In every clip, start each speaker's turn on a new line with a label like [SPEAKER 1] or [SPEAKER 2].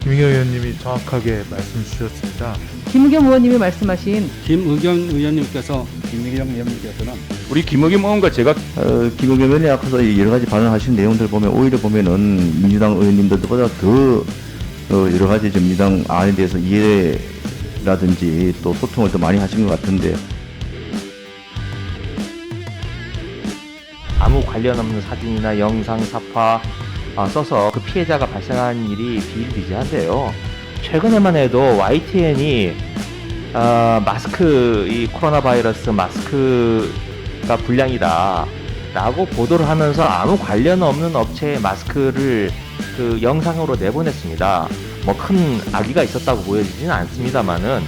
[SPEAKER 1] 김의겸 의원님이 정확하게 말씀 주셨습니다.
[SPEAKER 2] 김의겸 의원님이 말씀하신
[SPEAKER 3] 김의겸 의원님께서는
[SPEAKER 4] 우리 김의겸 의원과 제가
[SPEAKER 5] 김의겸 의원이 앞서서 여러 가지 발언하신 내용들 보면 오히려 보면은 민주당 의원님들보다 더 여러 가지 민주당 안에 대해서 이해라든지 또 소통을 더 많이 하신 것 같은데
[SPEAKER 6] 아무 관련 없는 사진이나 영상, 사파 써서 그 피해자가 발생한 일이 비일비재한데요. 최근에만 해도 YTN이 마스크, 이 코로나 바이러스 마스크가 불량이다 라고 보도를 하면서 아무 관련 없는 업체의 마스크를 그 영상으로 내보냈습니다. 뭐 큰 악의가 있었다고 보여지지는 않습니다만은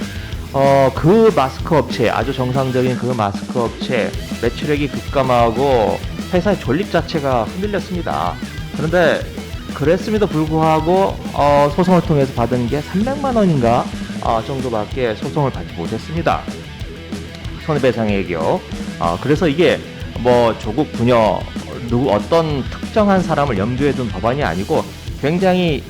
[SPEAKER 6] 그 마스크 업체, 아주 정상적인 그 마스크 업체 매출액이 급감하고 회사의 존립 자체가 흔들렸습니다. 그런데 그랬음에도 불구하고 소송을 통해서 받은 게 300만 원인가 정도밖에 소송을 받지 못했습니다. 손해배상액이요. 그래서 이게 뭐 조국 부녀 어떤 특정한 사람을 염두에 둔 법안이 아니고 굉장히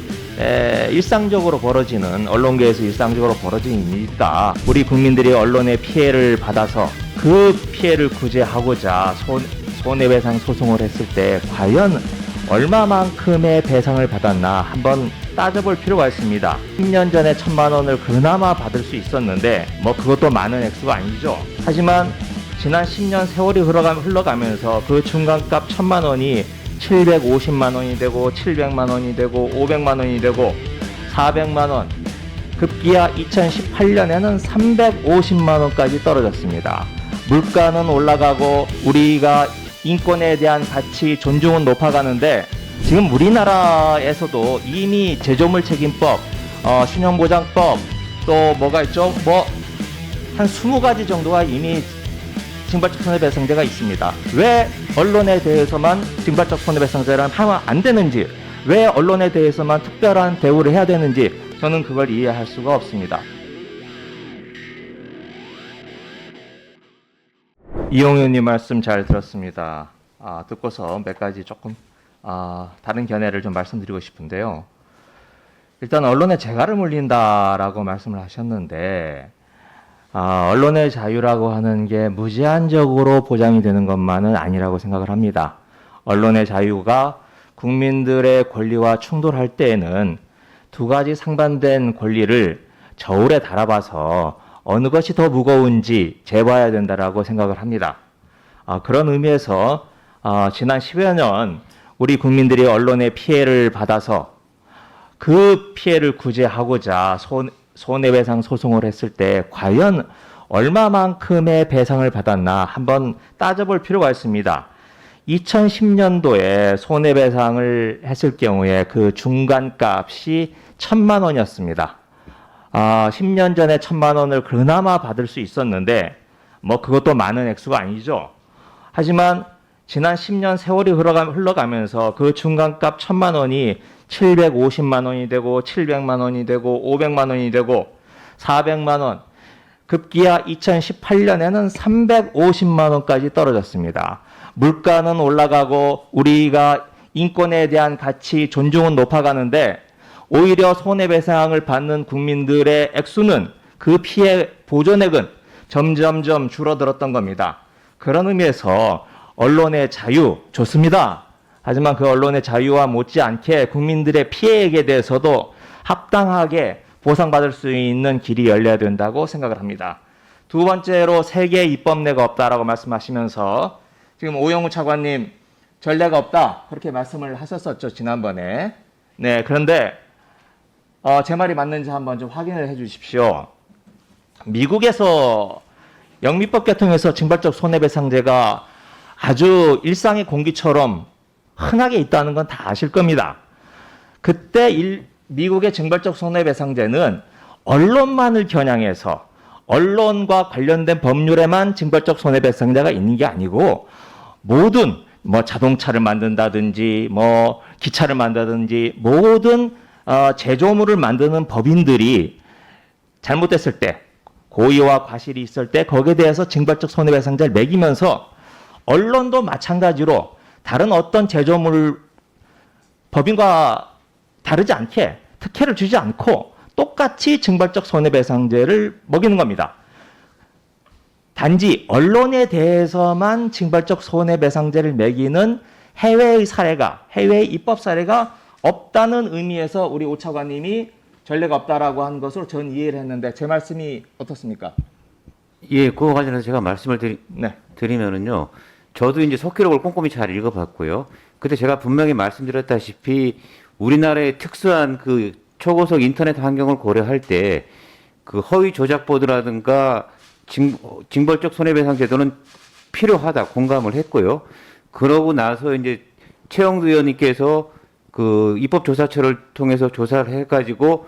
[SPEAKER 6] 일상적으로 벌어지는, 언론계에서 일상적으로 벌어지는 일이다. 우리 국민들이 언론의 피해를 받아서 그 피해를 구제하고자 손해배상 소송을 했을 때 과연 얼마만큼의 배상을 받았나 한번 따져볼 필요가 있습니다. 10년 전에 1,000만 원을 그나마 받을 수 있었는데 뭐 그것도 많은 액수가 아니죠. 하지만 지난 10년 세월이 흘러가면서 그 중간값 1,000만 원이 750만 원이 되고 700만 원이 되고 500만 원이 되고 400만 원, 급기야 2018년에는 350만 원까지 떨어졌습니다. 물가는 올라가고 우리가 인권에 대한 가치, 존중은 높아가는데 지금 우리나라에서도 이미 제조물 책임법, 신용보장법, 또 뭐가 있죠? 뭐 한 20가지 정도가 이미 징벌적 손해배상제가 있습니다. 왜 언론에 대해서만 징벌적 손해배상제를 하면 안 되는지, 왜 언론에 대해서만 특별한 대우를 해야 되는지 저는 그걸 이해할 수가 없습니다. 이용 의원님 말씀 잘 들었습니다. 듣고서 몇 가지 조금 다른 견해를 좀 말씀드리고 싶은데요. 일단 언론의 재갈을 물린다라고 말씀을 하셨는데 언론의 자유라고 하는 게 무제한적으로 보장이 되는 것만은 아니라고 생각을 합니다. 언론의 자유가 국민들의 권리와 충돌할 때에는 두 가지 상반된 권리를 저울에 달아봐서 어느 것이 더 무거운지 재봐야 된다라고 생각을 합니다. 그런 의미에서 지난 10여 년 우리 국민들이 언론의 피해를 받아서 그 피해를 구제하고자 손해배상 소송을 했을 때 과연 얼마만큼의 배상을 받았나 한번 따져볼 필요가 있습니다. 2010년도에 손해배상을 했을 경우에 그 중간값이 1,000만 원이었습니다. 10년 전에 1,000만 원을 그나마 받을 수 있었는데 뭐 그것도 많은 액수가 아니죠. 하지만 지난 10년 세월이 흘러가면서 그 중간값 1,000만 원이 750만 원이 되고 700만 원이 되고 500만 원이 되고 400만 원, 급기야 2018년에는 350만 원까지 떨어졌습니다. 물가는 올라가고 우리가 인권에 대한 가치, 존중은 높아가는데 오히려 손해배상을 받는 국민들의 액수는, 그 피해 보존액은 점점점 줄어들었던 겁니다. 그런 의미에서 언론의 자유 좋습니다. 하지만 그 언론의 자유와 못지않게 국민들의 피해액에 대해서도 합당하게 보상받을 수 있는 길이 열려야 된다고 생각을 합니다. 두 번째로 세계 입법례가 없다라고 말씀하시면서 지금 오영우 차관님 전례가 없다 그렇게 말씀을 하셨었죠, 지난번에. 네, 그런데 제 말이 맞는지 한번 좀 확인을 해 주십시오. 미국에서 영미법 개통에서 징벌적 손해배상제가 아주 일상의 공기처럼 흔하게 있다는 건 다 아실 겁니다. 그때 미국의 징벌적 손해배상제는 언론만을 겨냥해서 언론과 관련된 법률에만 징벌적 손해배상제가 있는 게 아니고 모든 뭐 자동차를 만든다든지 뭐 기차를 만든다든지 모든 제조물을 만드는 법인들이 잘못됐을 때, 고의와 과실이 있을 때 거기에 대해서 징벌적 손해배상제를 매기면서 언론도 마찬가지로 다른 어떤 제조물 법인과 다르지 않게 특혜를 주지 않고 똑같이 징벌적 손해배상제를 먹이는 겁니다. 단지 언론에 대해서만 징벌적 손해배상제를 매기는 해외의 입법 사례가 없다는 의미에서 우리 오 차관님이 전례가 없다라고 한 것으로 전 이해를 했는데 제 말씀이 어떻습니까?
[SPEAKER 3] 예, 그거 관련해서 제가 말씀을
[SPEAKER 6] 네.
[SPEAKER 3] 드리면은요. 저도 이제 속기록을 꼼꼼히 잘 읽어봤고요. 그때 제가 분명히 말씀드렸다시피 우리나라의 특수한 그 초고속 인터넷 환경을 고려할 때 그 허위 조작 보도라든가 징벌적 손해배상 제도는 필요하다 공감을 했고요. 그러고 나서 이제 최영두 의원님께서 그 입법조사처를 통해서 조사를 해가지고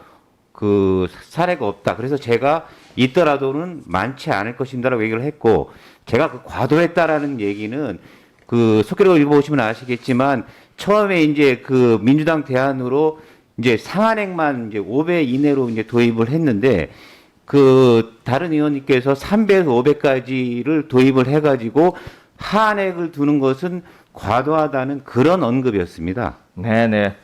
[SPEAKER 3] 그 사례가 없다. 그래서 제가 있더라도는 많지 않을 것인다라고 얘기를 했고, 제가 그 과도했다라는 얘기는 그 속기록을 읽어보시면 아시겠지만 처음에 이제 그 민주당 대안으로 이제 상한액만 이제 5배 이내로 이제 도입을 했는데 그 다른 의원님께서 3배에서 5배까지를 도입을 해가지고 하한액을 두는 것은 과도하다는 그런 언급이었습니다.
[SPEAKER 6] 네네.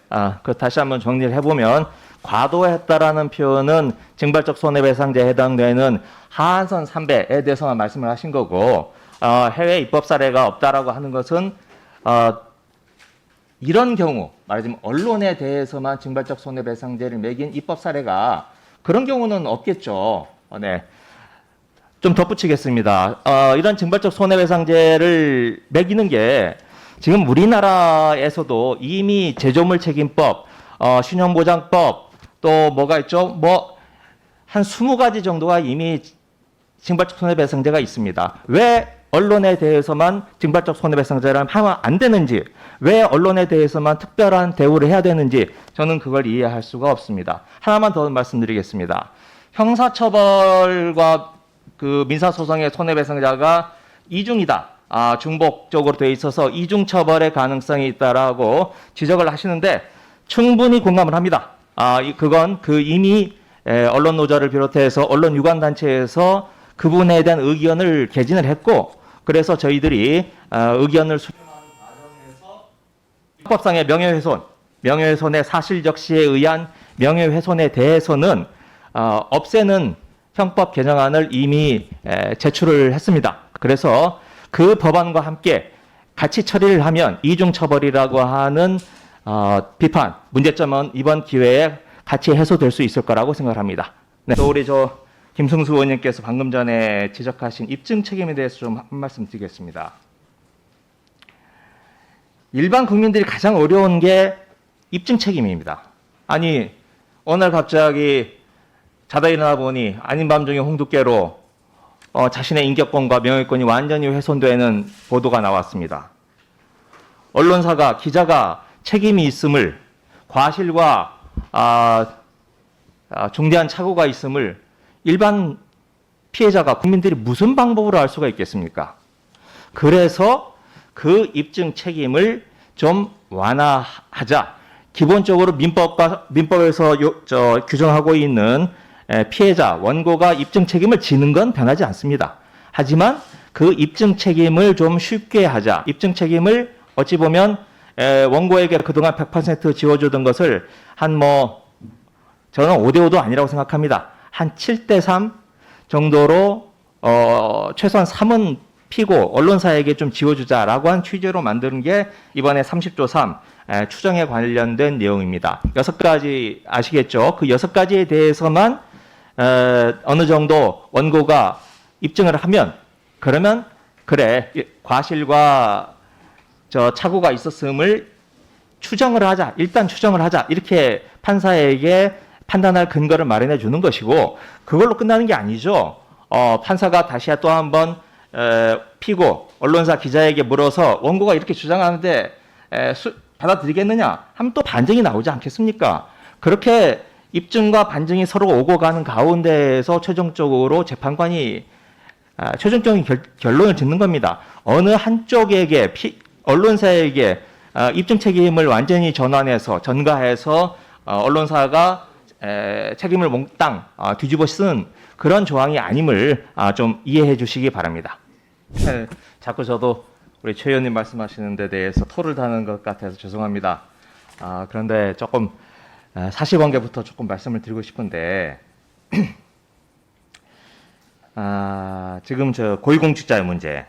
[SPEAKER 6] 그 다시 한번 정리를 해보면 과도했다라는 표현은 징벌적 손해배상제에 해당되는 하한선 3배에 대해서만 말씀을 하신 거고, 해외 입법 사례가 없다라고 하는 것은 이런 경우 말하자면 언론에 대해서만 징벌적 손해배상제를 매긴 입법 사례가 그런 경우는 없겠죠. 네. 좀 덧붙이겠습니다. 이런 징벌적 손해배상제를 매기는 게 지금 우리나라에서도 이미 제조물 책임법, 신용보장법, 또 뭐가 있죠? 뭐 한 20가지 정도가 이미 징벌적 손해배상제가 있습니다. 왜 언론에 대해서만 징벌적 손해배상제를 하면 안 되는지, 왜 언론에 대해서만 특별한 대우를 해야 되는지 저는 그걸 이해할 수가 없습니다. 하나만 더 말씀드리겠습니다. 형사처벌과 그 민사소송의 손해배상자가 이중이다. 중복적으로 돼 있어서 이중처벌의 가능성이 있다라고 지적을 하시는데 충분히 공감을 합니다. 그건 이미 언론 노조를 비롯해서 언론 유관단체에서 그분에 대한 의견을 개진을 했고, 그래서 저희들이 의견을 수렴하는 과정에서 합법상의 명예훼손의 사실적시에 의한 명예훼손에 대해서는 없애는 형법 개정안을 이미 제출을 했습니다. 그래서 그 법안과 함께 같이 처리를 하면 이중처벌이라고 하는 비판, 문제점은 이번 기회에 같이 해소될 수 있을 거라고 생각합니다. 네. 또 우리 김승수 의원님께서 방금 전에 지적하신 입증 책임에 대해서 좀 한 말씀 드리겠습니다. 일반 국민들이 가장 어려운 게 입증 책임입니다. 아니, 어느 날 갑자기 자다 일어나 보니 아닌 밤중에 홍두깨로 자신의 인격권과 명예권이 완전히 훼손되는 보도가 나왔습니다. 언론사가, 기자가 책임이 있음을, 과실과 중대한 착오가 있음을 일반 피해자가, 국민들이 무슨 방법으로 알 수가 있겠습니까? 그래서 그 입증 책임을 좀 완화하자. 기본적으로 민법에서 규정하고 있는 피해자, 원고가 입증 책임을 지는 건 변하지 않습니다. 하지만 그 입증 책임을 좀 쉽게 하자. 입증 책임을 어찌 보면 원고에게 그동안 100% 지워주던 것을 저는 5대5도 아니라고 생각합니다. 한 7대3 정도로 최소한 3은 피고 언론사에게 좀 지워주자라고 한 취지로 만드는 게 이번에 30조 3 추정에 관련된 내용입니다. 6가지 아시겠죠? 그 6가지에 대해서만 어느 정도 원고가 입증을 하면, 그러면 그래, 과실과 착오가 있었음을 추정을 하자, 일단 추정을 하자, 이렇게 판사에게 판단할 근거를 마련해 주는 것이고, 그걸로 끝나는 게 아니죠. 판사가 다시 또 한번 피고 언론사 기자에게 물어서 원고가 이렇게 주장하는데 받아들이겠느냐 하면 또 반증이 나오지 않겠습니까? 그렇게 입증과 반증이 서로 오고 가는 가운데에서 최종적으로 재판관이 최종적인 결론을 짓는 겁니다. 어느 한쪽에게, 언론사에게 입증 책임을 완전히 전가해서 언론사가 책임을 몽땅 뒤집어 쓰는 그런 조항이 아님을 좀 이해해 주시기 바랍니다. 자꾸 저도 우리 최 의원님 말씀하시는 데 대해서 토를 다는 것 같아서 죄송합니다. 그런데 조금 사실관계부터 조금 말씀을 드리고 싶은데 지금 저 고위공직자의 문제.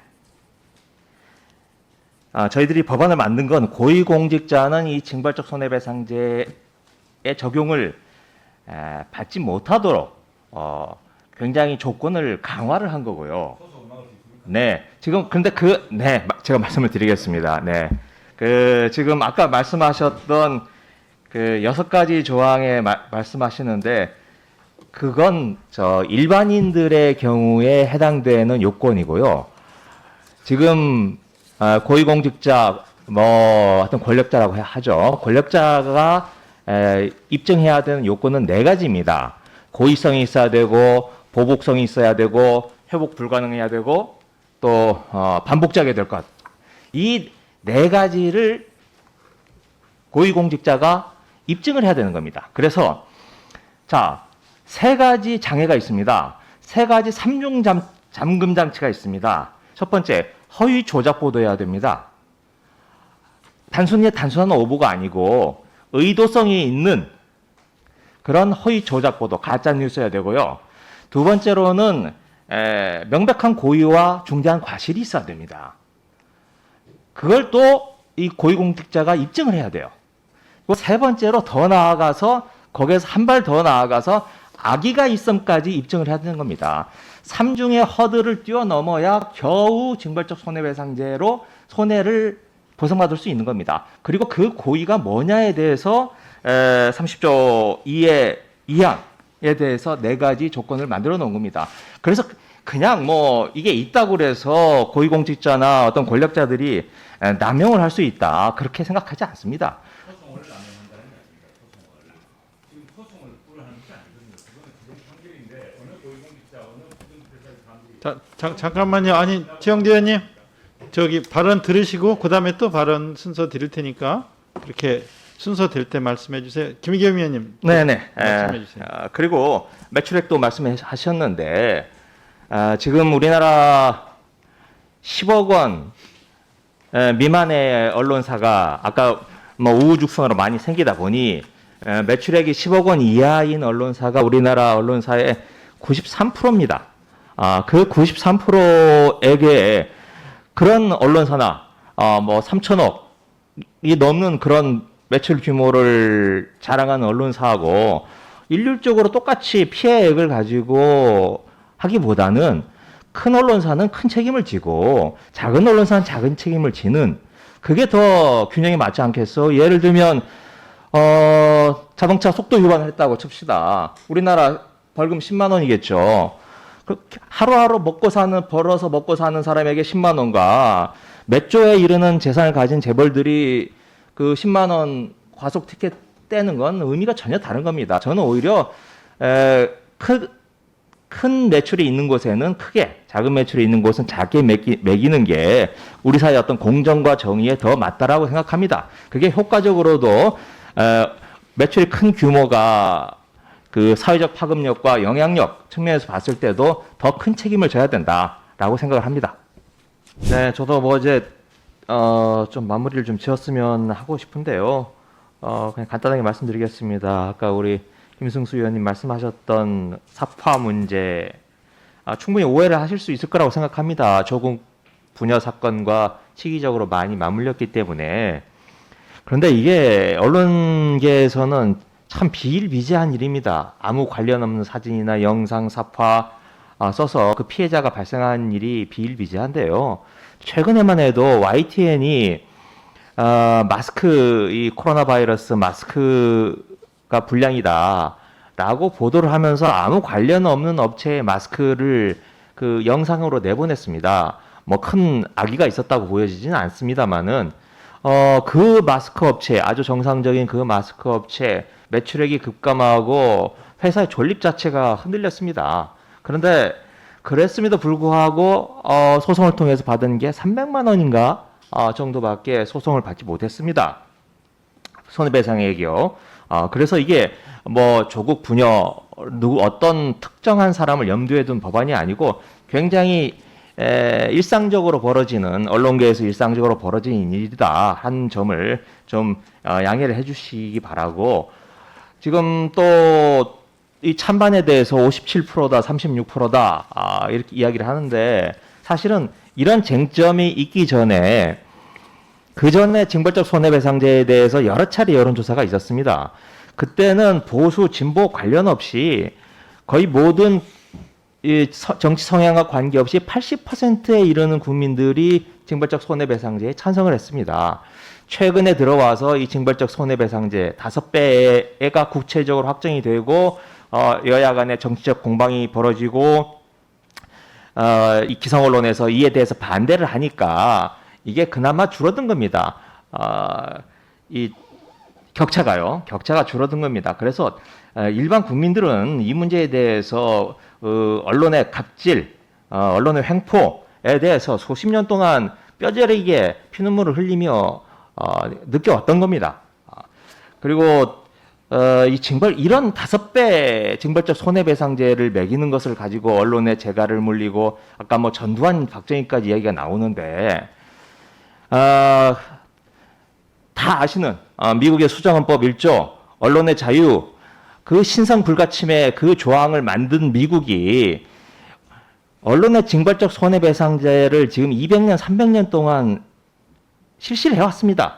[SPEAKER 6] 저희들이 법안을 만든 건 고위공직자는 이 징벌적 손해배상제의 적용을 받지 못하도록 굉장히 조건을 강화를 한 거고요. 네, 지금 근데 제가 말씀을 드리겠습니다. 네, 지금 아까 말씀하셨던 그 6가지 조항에 말씀하시는데 그건 저 일반인들의 경우에 해당되는 요건이고요. 지금 고위공직자 하여튼 권력자라고 하죠. 권력자가 입증해야 되는 요건은 4가지입니다. 고의성이 있어야 되고 보복성이 있어야 되고 회복 불가능해야 되고 또 반복자게 될 것. 이 4가지를 고위공직자가 입증을 해야 되는 겁니다. 그래서 자, 3가지 장애가 있습니다. 3가지 삼중 잠금 장치가 있습니다. 첫 번째, 허위 조작 보도해야 됩니다. 단순한 오보가 아니고 의도성이 있는 그런 허위 조작 보도, 가짜 뉴스여야 되고요. 두 번째로는 명백한 고의와 중대한 과실이 있어야 됩니다. 그걸 또 이 고위공직자가 입증을 해야 돼요. 그리고 세 번째로 더 나아가서 거기에서 한 발 더 나아가서 악의가 있음까지 입증을 해야 되는 겁니다. 3중의 허들을 뛰어넘어야 겨우 징벌적 손해배상제로 손해를 보상받을 수 있는 겁니다. 그리고 그 고의가 뭐냐에 대해서 30조 2의 2항에 대해서 4가지 조건을 만들어 놓은 겁니다. 그래서 그냥 이게 있다고 그래서 고위공직자나 어떤 권력자들이 남용을 할 수 있다, 그렇게 생각하지 않습니다.
[SPEAKER 1] 잠깐만요. 아니, 지영재 의원님, 저기 발언 들으시고 그 다음에 또 발언 순서 드릴 테니까 그렇게 순서 될 때 말씀해 주세요. 김의겸 의원님.
[SPEAKER 6] 네네.
[SPEAKER 1] 말씀해 주세요.
[SPEAKER 6] 그리고 매출액도 말씀하셨는데 지금 우리나라 10억 원 미만의 언론사가 아까 우후죽순으로 많이 생기다 보니 매출액이 10억 원 이하인 언론사가 우리나라 언론사의 93%입니다. 그 93%에게 그런 언론사나 3천억이 넘는 그런 매출 규모를 자랑하는 언론사하고 일률적으로 똑같이 피해액을 가지고 하기보다는 큰 언론사는 큰 책임을 지고 작은 언론사는 작은 책임을 지는, 그게 더 균형이 맞지 않겠어? 예를 들면 자동차 속도 위반을 했다고 칩시다. 우리나라 벌금 10만 원이겠죠. 하루하루 벌어서 먹고 사는 사람에게 10만 원과 몇 조에 이르는 재산을 가진 재벌들이 그 10만 원 과속 티켓 떼는 건 의미가 전혀 다른 겁니다. 저는 오히려 큰 매출이 있는 곳에는 크게, 작은 매출이 있는 곳은 작게 매기는 게 우리 사회의 어떤 공정과 정의에 더 맞다라고 생각합니다. 그게 효과적으로도 매출이 큰 규모가 그 사회적 파급력과 영향력 측면에서 봤을 때도 더 큰 책임을 져야 된다라고 생각을 합니다. 네, 저도 이제 좀 마무리를 좀 지었으면 하고 싶은데요. 그냥 간단하게 말씀드리겠습니다. 아까 우리 김승수 의원님 말씀하셨던 사파 문제, 충분히 오해를 하실 수 있을 거라고 생각합니다. 조국 부녀 사건과 시기적으로 많이 맞물렸기 때문에. 그런데 이게 언론계에서는 참 비일비재한 일입니다. 아무 관련 없는 사진이나 영상, 사파 써서 그 피해자가 발생한 일이 비일비재한데요. 최근에만 해도 YTN이 이 코로나 바이러스 마스크가 불량이다라고 보도를 하면서 아무 관련 없는 업체의 마스크를 그 영상으로 내보냈습니다. 큰 악의가 있었다고 보여지지는 않습니다만은 그 마스크 업체, 아주 정상적인 그 마스크 업체 매출액이 급감하고 회사의 존립 자체가 흔들렸습니다. 그런데 그랬음에도 불구하고 소송을 통해서 받은 게 300만 원인가 정도밖에 소송을 받지 못했습니다. 손해배상액이요. 그래서 이게 조국 부녀 어떤 특정한 사람을 염두에 둔 법안이 아니고 굉장히 일상적으로 벌어지는, 언론계에서 일상적으로 벌어지는 일이다 한 점을 좀 양해를 해주시기 바라고, 지금 또 이 찬반에 대해서 57%다, 36%다, 이렇게 이야기를 하는데 사실은 이런 쟁점이 있기 전에 그 전에 징벌적 손해배상제에 대해서 여러 차례 여론조사가 있었습니다. 그때는 보수, 진보 관련 없이 거의 모든 이 정치 성향과 관계없이 80%에 이르는 국민들이 징벌적 손해배상제에 찬성을 했습니다. 최근에 들어와서 이 징벌적 손해배상제 5배가 국체적으로 확정이 되고 여야 간의 정치적 공방이 벌어지고 이 기성 언론에서 이에 대해서 반대를 하니까 이게 그나마 줄어든 겁니다. 이 격차가 줄어든 겁니다. 그래서 일반 국민들은 이 문제에 대해서 언론의 갑질, 언론의 횡포에 대해서 수십 년 동안 뼈저리게 피눈물을 흘리며 느껴왔던 겁니다. 그리고 이런 5배 징벌적 손해배상제를 매기는 것을 가지고 언론에 재갈을 물리고 아까 뭐 전두환, 박정희까지 이야기가 나오는데 다 아시는 미국의 수정헌법 1조 언론의 자유 그 신성 불가침의 그 조항을 만든 미국이 언론의 징벌적 손해배상제를 지금 200년, 300년 동안 실시를 해왔습니다.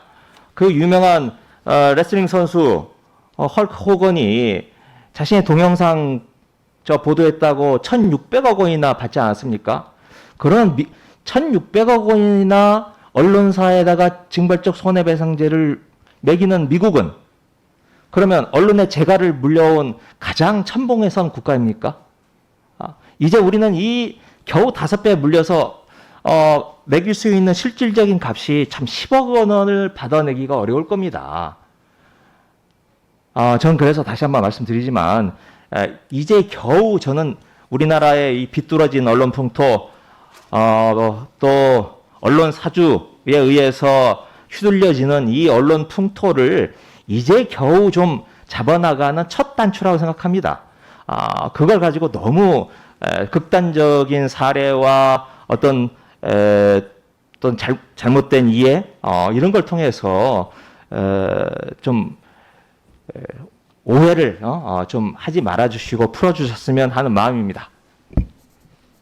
[SPEAKER 6] 그 유명한 레슬링 선수 헐크 호건이 자신의 동영상 보도했다고 1,600억 원이나 받지 않았습니까? 그런 1,600억 원이나 언론사에다가 징벌적 손해배상제를 매기는 미국은 그러면 언론의 재갈을 물려온 가장 천봉에선 국가입니까? 이제 우리는 이 겨우 5배 물려서 매길 수 있는 실질적인 값이 참 10억 원을 받아내기가 어려울 겁니다. 전 그래서 다시 한번 말씀드리지만 이제 겨우 저는 우리나라의 이 비뚤어진 언론 풍토 또 언론 사주에 의해서 휘둘려지는 이 언론 풍토를 이제 겨우 좀 잡아나가는 첫 단추라고 생각합니다. 그걸 가지고 너무 극단적인 사례와 어떤 잘못된 이해 이런 걸 통해서 좀 오해를 좀 하지 말아주시고 풀어주셨으면 하는 마음입니다.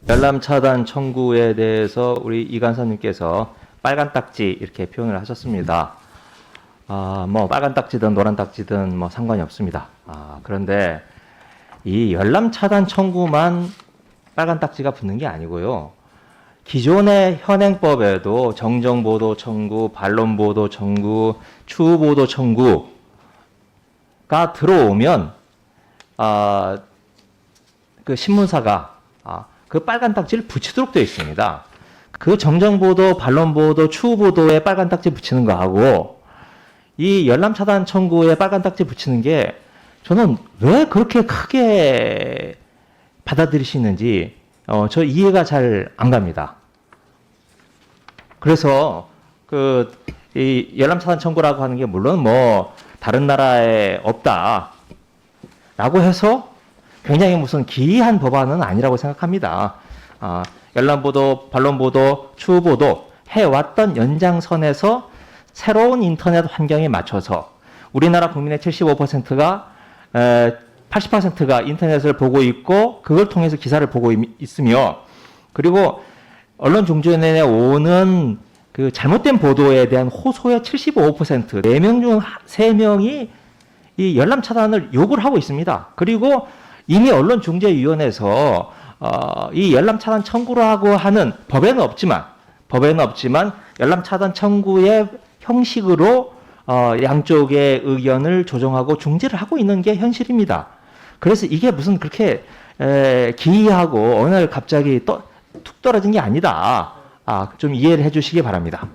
[SPEAKER 6] 열람 차단 청구에 대해서 우리 이간사님께서 빨간 딱지 이렇게 표현을 하셨습니다. 뭐 빨간 딱지든 노란 딱지든 뭐 상관이 없습니다. 그런데 이 열람 차단 청구만 빨간 딱지가 붙는 게 아니고요. 기존의 현행법에도 정정보도 청구, 반론보도 청구, 추후보도 청구가 들어오면 그 신문사가 그 빨간 딱지를 붙이도록 되어 있습니다. 그 정정보도, 반론보도, 추후보도에 빨간 딱지 붙이는 거하고 이 열람 차단 청구에 빨간 딱지 붙이는 게 저는 왜 그렇게 크게 받아들이시는지 저 이해가 잘 안 갑니다. 그래서 이 열람 차단 청구라고 하는 게 물론 뭐 다른 나라에 없다라고 해서 굉장히 무슨 기이한 법안은 아니라고 생각합니다. 열람보도, 반론보도, 추후보도 해왔던 연장선에서 새로운 인터넷 환경에 맞춰서 우리나라 국민의 75%가 80%가 인터넷을 보고 있고 그걸 통해서 기사를 보고 있으며 그리고 언론 중재원에 오는 그 잘못된 보도에 대한 호소의 75% 4명 중 3명이 이 열람 차단을 요구를 하고 있습니다. 그리고 이미 언론중재위원회에서 이 열람 차단 청구라고 하는 법에는 없지만 열람 차단 청구의 형식으로 양쪽의 의견을 조정하고 중재를 하고 있는 게 현실입니다. 그래서 이게 무슨 그렇게 기이하고 어느 날 갑자기 툭 떨어진 게 아니다. 좀 이해를 해주시기 바랍니다.